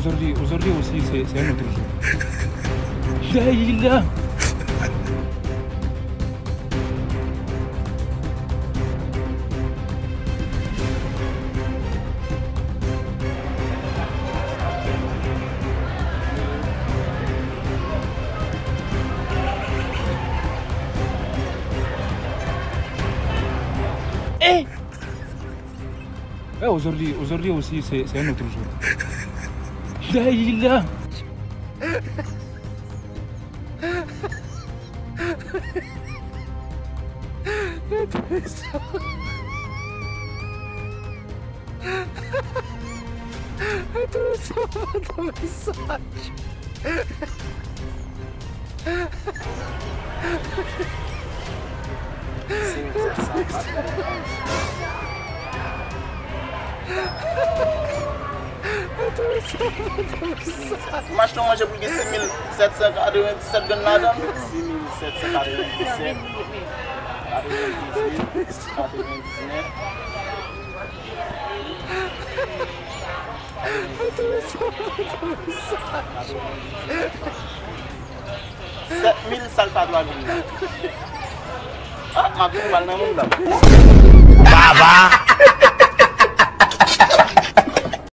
aujourd'hui aussi, c'est un autre jour. Là. Aujourd'hui aussi, c'est un autre jour. Là. Mas não manja porque 6.747 gan lá dentro. 6.747. 7.000 salvador. Ah, mas não vale não. Baba.